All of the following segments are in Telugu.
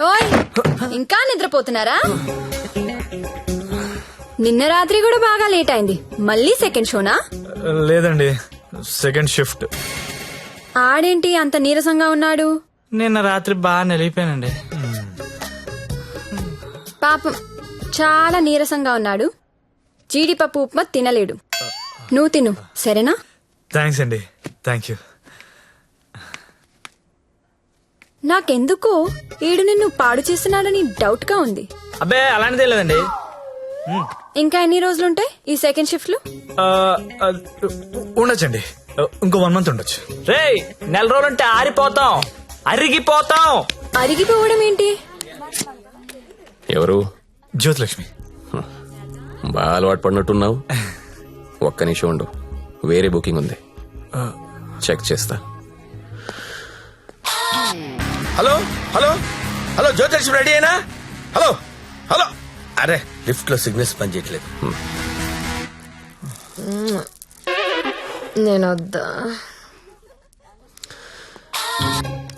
ఓయ్ ఇంకా నిద్రపోతున్నారా? నిన్న రాత్రి కూడా బాగా లేట్ అయింది. మళ్ళీ సెకండ్ షోనా? లేదండి, సెకండ్ షిఫ్ట్. ఆడేంటి అంత నీరసంగా ఉన్నాడు? నిన్న రాత్రి బాగా నిలిపోయానండి. పాపం చాలా నీరసంగా ఉన్నాడు. జీడిపప్పు ఉప్మా తినలేడు. నువ్వు తిను సరేనా? థ్యాంక్స్ అండి, థ్యాంక్ యూ. నాకెందుకో ఈడు నిన్ను పాడు చేస్తున్నాడని డౌట్ గా ఉంది. అబ్బే అలాంటిదే లేదండి. ఇంకా ఎన్ని రోజులుంటాయి ఈ సెకండ్ షిఫ్ట్ లో? ఉండొచ్చండి, ఇంకో 1 month ఉండొచ్చు. రేయ్, నెల రోజులంటే ఆరిపోతాం, అరిగిపోతాం. అరిగిపోవడం ఏంటి? ఎవరు? జ్యోతిలక్ష్మి. బాగా అలవాటు పడినట్టున్నావు. ఒక్క నిమిషం ఉండు, వేరే బుకింగ్ ఉంది, చెక్ చేస్తా. Hello hello hello, Jyothilakshmi ready అయినా? హలో హలో, అరే లిఫ్ట్ లో సిగ్నల్స్ పనిచేయట్లేదు. నేను వద్దా?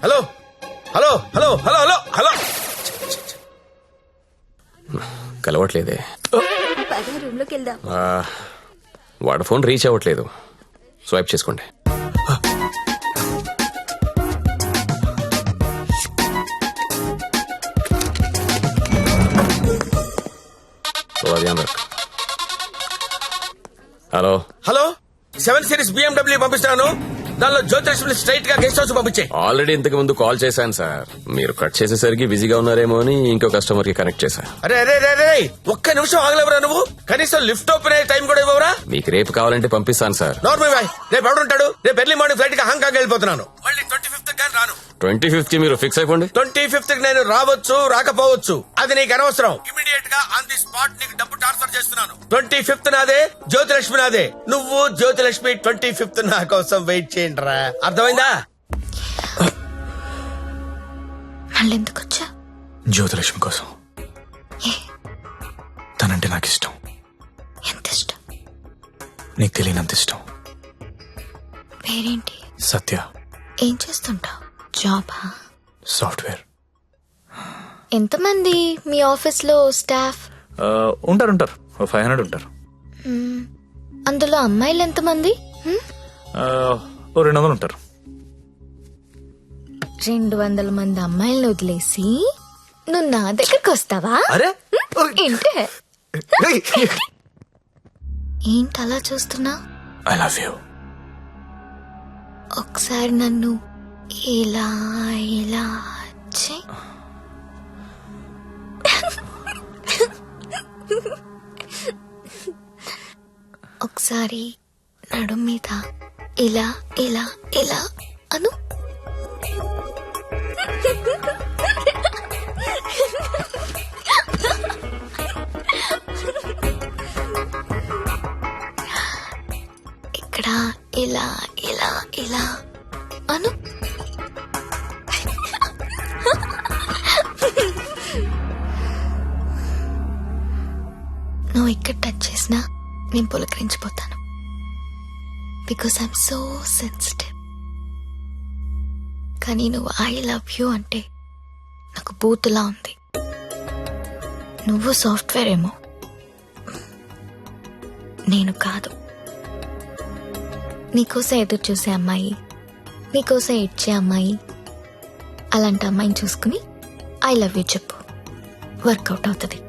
Hello hello hello hello hello hello, కలవట్లేదే. రూమ్ లోకి వెళ్దాం. వాడు ఫోన్ రీచ్ అవ్వట్లేదు, స్వైప్ చేసుకోండి. హలో హలో, 7 Series BMW పంపిస్తున్నాను. దానిలో జ్యోతిలక్ష్మి స్ట్రైట్ గా గెస్ట్ హౌస్ పంపించే. ఆల్రెడీ ఇంతకు ముందు కాల్ చేశాను సార్. మీరు కట్ చేసేసరికి బిజీగా ఉన్నారేమో అని ఇంకో కస్టమర్ కి కనెక్ట్ చేశా. అరే అరే అరే, ఒక్క నిమిషం ఆగలేవరా నువ్వు? కనీసం లిఫ్ట్ ఓపెన్ అయ్యే టైం కూడా ఇవ్వరా? మీకు రేపు కావాలంటే పంపిస్తాను సార్. నార్మల్ బాయ్, రేపు ఎవడుంటాడు? రేపు ఎర్లీ మార్నింగ్ ఫ్లైట్ గా హాంకాంగ్ వెళ్ళిపోతున్నాను. మళ్ళీ 25th గాని రాను. 25th మీరు ఫిక్స్ అయిపోండి. 25th నేను రావచ్చు రాకపోవచ్చు, అది నీకు అనవసరం. ఇమీడియట్ గా ఆన్ ది స్పాట్ నీకు డబ్బు ట్రాన్స్ఫర్ చేస్తున్నాను. 25th నాదే, జ్యోతిలక్ష్మి నాదే. నువ్వు జ్యోతిలక్ష్మి 25th నా కోసం వెయిట్ చేయండి రా. అర్థమైందా? మళ్ళీ ఎందుకు వచ్చా? జ్యోతిలక్ష్మి కోసం. తనంటే నాకు ఇష్టం. ఎంత ఇష్టం? నీకు తెలియనంత ఇష్టం. పేరేంటి? సత్య. ఏం చేస్తుంటావు? జాబా? సాఫ్ట్వేర్. ఎంతమంది మీ ఆఫీస్ లో స్టాఫ్? ఉంటారు 500 ఉంటారు. అందులో అమ్మాయిలు ఎంతమంది? 200 ఉంటారు. 200 మంది అమ్మాయిలను వదిలేసి నువ్వు నా దగ్గరకు వస్తావా? అరే ఏంటే ఏంటి అలా చూస్తున్నా? I love you. ఒకసారి నన్ను ఇలా ఇలా చెయ్. ఒకసారి నడు మీద ఇలా ఇలా ఇలా అను. ఇక్కడ ఇలా ఇలా ఇలా అను. నువ్వు ఇక్కడ టచ్ చేసినా నేను పులకరించిపోతాను. Because I'm so sensitive. కానీ నువ్వు ఐ లవ్ యూ అంటే నాకు బూతులా ఉంది. నువ్వు సాఫ్ట్వేర్ ఏమో, నేను కాదు. నీకోసం ఎదురు చూసే అమ్మాయి, నీకోసం ఇచ్చే అమ్మాయి, అలాంటి అమ్మాయిని చూసుకుని ఐ లవ్ యూ చెప్పు, వర్కౌట్ అవుతుంది.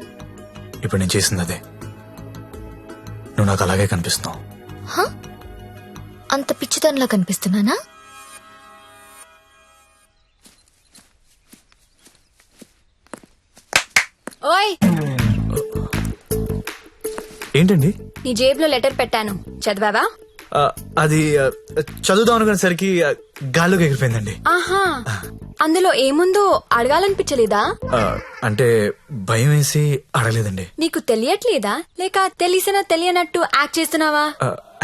ఇప్పుడు నేను చేసింది అదే. నువ్వు నాకు అలాగే కనిపిస్తున్నావు. అంత పిచ్చితనంలా కనిపిస్తున్నానా? ఓయ్, ఏంటండి? నీ జేబులో లెటర్ పెట్టాను, చదివావా? అది చదువుదాం అనుకునేసరికి గాల్లోకి ఎగిరిపోయిందండి. ఆహా, అందులో ఏముందో అడగాలనిపించలేదా? అంటే భయం వేసి అడగలేదండి. నీకు తెలియట్లేదా, లేక తెలిసినా తెలియనట్టు యాక్ట్ చేస్తున్నావా?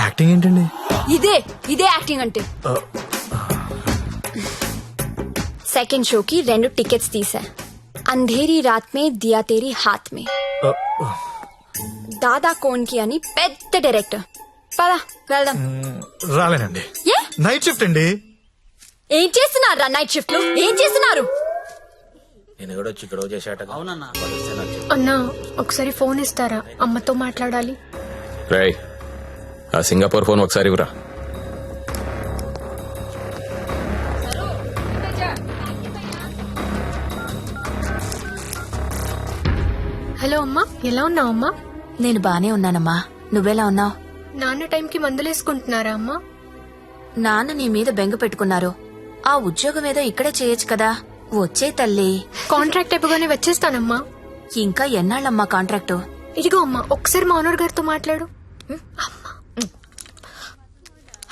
యాక్టింగ్ ఏంటండి? ఇదే యాక్టింగ్ అంటే. సెకండ్ షోకి 2 టికెట్స్ తీసా. అంధేరీ రాత్ మే దియా తేరీ హాత్ మే. దాదా కోన్కి అని పెద్ద డైరెక్టర్. పదా వెళ్దాం. రాలేనండి, ఏ నైట్ షిఫ్ట్ అండి. ఏం చేస్తున్నారు నైట్ షిఫ్ట్ లో? ఏం చేస్తున్నారు? ఈయన కూడా వచ్చి ఇక్కడ చేశాట. అవునన్నా. అన్నా ఒకసారి ఫోన్ ఇస్తారా, అమ్మతో మాట్లాడాలి. రేయ్ ఆ సింగపూర్ ఫోన్ ఒకసారి ఇవ్వరా. హలో అమ్మా, ఎలా ఉన్నావు అమ్మా? నేను బానే ఉన్నానమ్మా, నువ్వెలా ఉన్నావు? నాన్న టైంకి మందులేసుకుంటున్నారా అమ్మా? నాన్న నీ మీద బెంగ పెట్టుకున్నారు. ఆ ఉద్యోగం ఏదో ఇక్కడే చేయొచ్చు కదా. వచ్చే తల్లి. కాంట్రాక్ట్ అయిపోగానే వచ్చేస్తానమ్మా. ఇంకా ఎన్నాళ్ళమ్మా కాంట్రాక్టు? ఇదిగో అమ్మా, ఒకసారి మా ఓనర్ గారితో మాట్లాడు.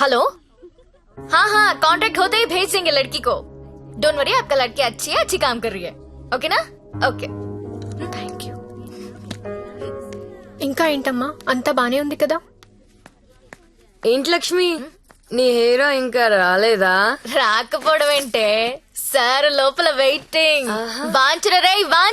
हेलो हाँ हाँ कॉन्ट्रैक्ट होते ही भेज देंगे लड़की को. डोंट वरी, आपका लड़की अच्छी है, अच्छी काम कर रही है. ओके ना? ओके. Thank you. ఇంకా ఏంటమ్మా, అంతా బానే ఉంది కదా? ఏంటి లక్ష్మి, నీ హీరో ఇంకా రాలేదా? రాకపోవడం ఏంటే సార్, లోపల వెయిటింగ్. వాంచరా రే